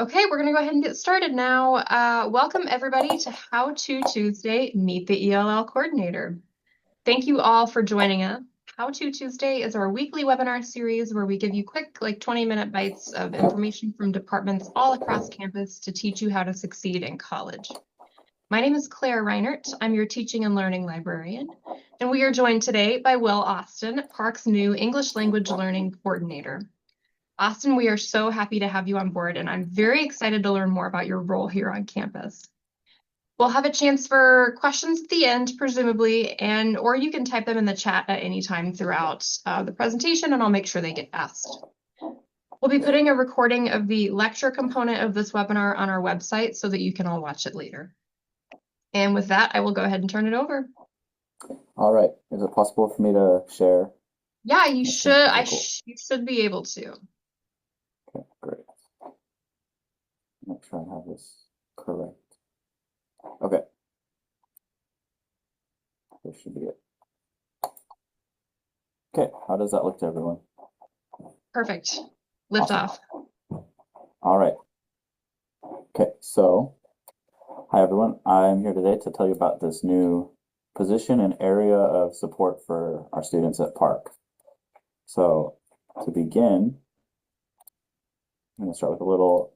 Okay, we're going to go ahead and get started now. Welcome everybody to How To Tuesday, Meet the ELL Coordinator. Thank you all for joining us. How To Tuesday is our weekly webinar series where we give you quick, 20-minute bites of information from departments all across campus to teach you how to succeed in college. My name is Claire Reinert. I'm your teaching and learning librarian, and we are joined today by Will Austin, Park's new English language learning coordinator. Austin, we are so happy to have you on board, and I'm very excited to learn more about your role here on campus. We'll have a chance for questions at the end, presumably, or you can type them in the chat at any time throughout the presentation, and I'll make sure they get asked. We'll be putting a recording of the lecture component of this webinar on our website so that you can all watch it later. And with that, I will go ahead and turn it over. All right. Is it possible for me to share? Yeah, you should. Okay, cool. You should be able to. Okay, great. Make sure I have this correct. Okay. This should be it. Okay, how does that look to everyone? Perfect. Lift off. All right. Okay, so hi everyone. I'm here today to tell you about this new position and area of support for our students at Park. So to begin, I'm going to start with a little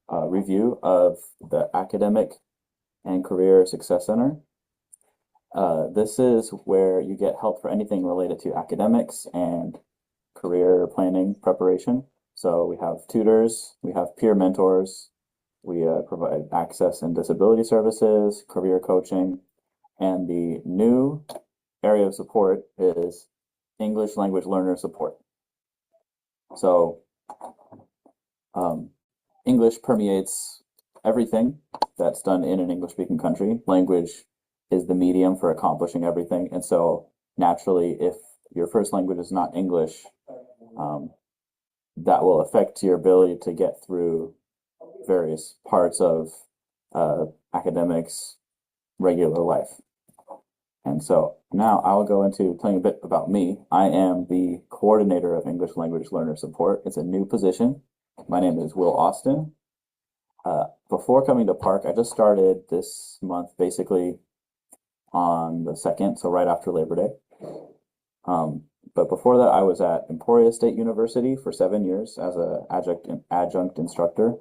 review of the Academic and Career Success Center. This is where you get help for anything related to academics and career planning preparation. So we have tutors, we have peer mentors, we provide access and disability services, career coaching, and the new area of support is English language learner support. So English permeates everything that's done in an English-speaking country. Language is the medium for accomplishing everything. And so naturally, if your first language is not English, that will affect your ability to get through various parts of academics, regular life. And so now I'll go into telling you a bit about me. I am the coordinator of English language learner support. It's a new position. My name is Will Austin. Before coming to Park, I just started this month, basically on the 2nd, so right after Labor Day. But before that, I was at Emporia State University for 7 years as an adjunct instructor.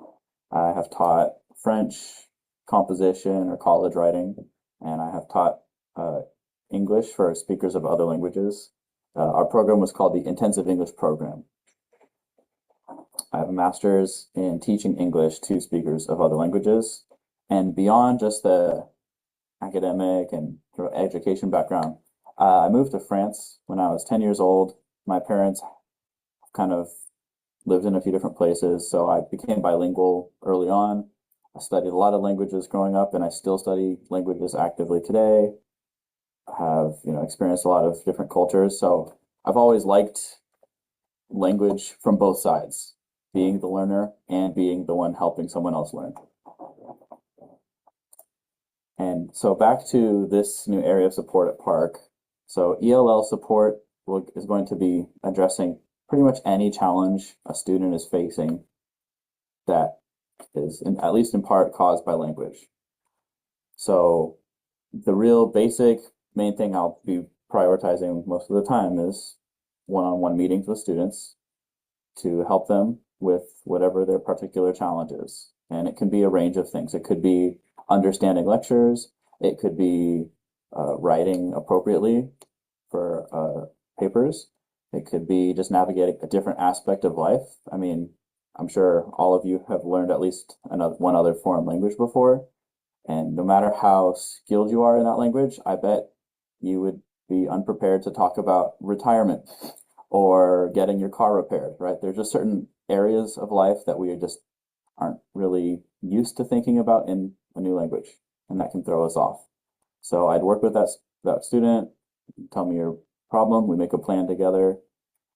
I have taught French, composition, or college writing, and I have taught English for speakers of other languages. Our program was called the Intensive English Program. I have a master's in teaching English to speakers of other languages. And beyond just the academic and education background, I moved to France when I was 10 years old. My parents kind of lived in a few different places, so I became bilingual early on. I studied a lot of languages growing up, and I still study languages actively today. I have, experienced a lot of different cultures, so I've always liked language from both sides, being the learner and being the one helping someone else learn. And so back to this new area of support at Park. So ELL support is going to be addressing pretty much any challenge a student is facing that is, at least in part, caused by language. So the real basic main thing I'll be prioritizing most of the time is one-on-one meetings with students to help them with whatever their particular challenge is. And it can be a range of things. It could be understanding lectures. It could be writing appropriately for papers. It could be just navigating a different aspect of life. I mean, I'm sure all of you have learned at least one other foreign language before. And no matter how skilled you are in that language, I bet you would be unprepared to talk about retirement or getting your car repaired, right? There's just certain areas of life that we just aren't really used to thinking about in a new language, and that can throw us off. So I'd work with that student, tell me your problem, we make a plan together,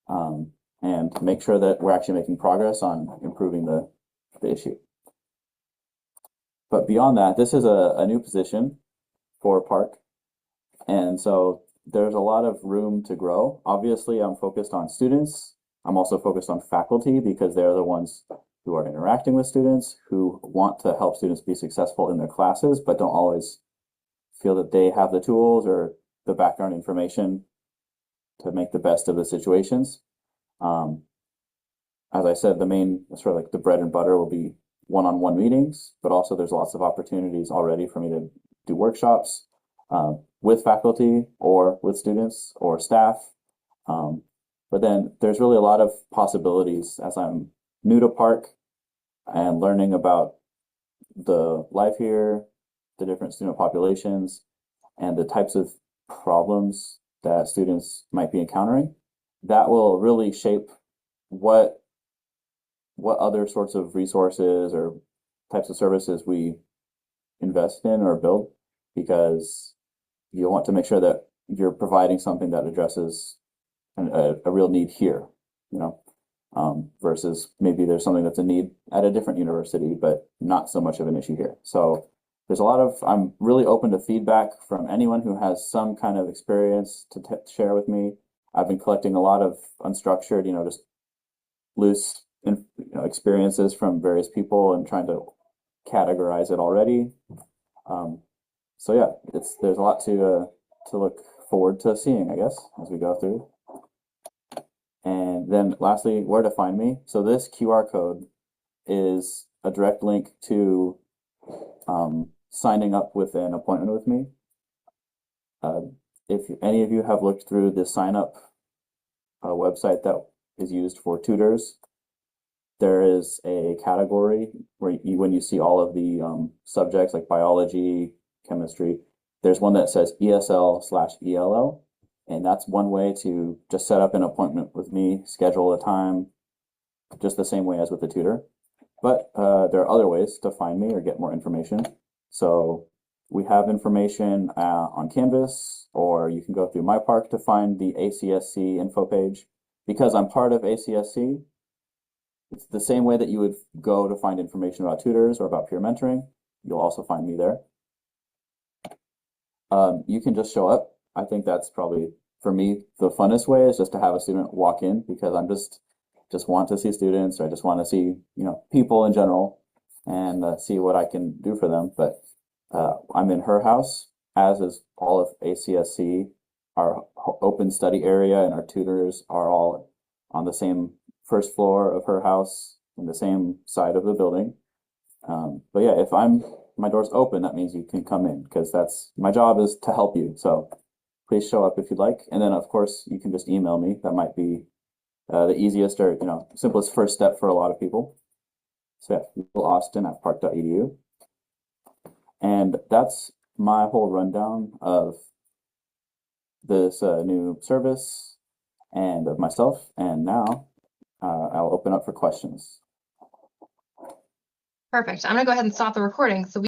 and make sure that we're actually making progress on improving the issue. But beyond that, this is a new position for Park, and so there's a lot of room to grow. Obviously, I'm focused on students. I'm also focused on faculty because they're the ones who are interacting with students, who want to help students be successful in their classes, but don't always feel that they have the tools or the background information to make the best of the situations. Um, as I said, the main sort of like the bread and butter will be one-on-one meetings, but also there's lots of opportunities already for me to do workshops with faculty or with students or staff. Um, but then there's really a lot of possibilities as I'm new to Park and learning about the life here, the different student populations, and the types of problems that students might be encountering. That will really shape what other sorts of resources or types of services we invest in or build, because you want to make sure that you're providing something that addresses a real need here, you know, versus maybe there's something that's a need at a different university, but not so much of an issue here. So there's a lot of, I'm really open to feedback from anyone who has some kind of experience to share with me. I've been collecting a lot of unstructured, just loose experiences from various people and trying to categorize it already. So yeah, there's a lot to look forward to seeing, I guess, as we go through. And then lastly, where to find me. So this QR code is a direct link to signing up with an appointment with me. If any of you have looked through the sign up website that is used for tutors, there is a category where when you see all of the subjects like biology, chemistry, there's one that says ESL/ELL. And that's one way to just set up an appointment with me, schedule a time, just the same way as with the tutor. But there are other ways to find me or get more information. So we have information on Canvas, or you can go through My Park to find the ACSC info page. Because I'm part of ACSC, it's the same way that you would go to find information about tutors or about peer mentoring. You'll also find me there. You can just show up. I think that's probably, for me, the funnest way is just to have a student walk in, because I'm just want to see students, or I just want to see, people in general, and see what I can do for them. But I'm in her house, as is all of ACSC. Our open study area and our tutors are all on the same first floor of her house in the same side of the building. But yeah, if my door's open, that means you can come in, because that's my job, is to help you. So please show up if you'd like. And then of course you can just email me. That might be the easiest or simplest first step for a lot of people. So yeah, Austin@park.edu. And that's my whole rundown of this new service and of myself. And now I'll open up for questions. Perfect. I'm going to go ahead and stop the recording so we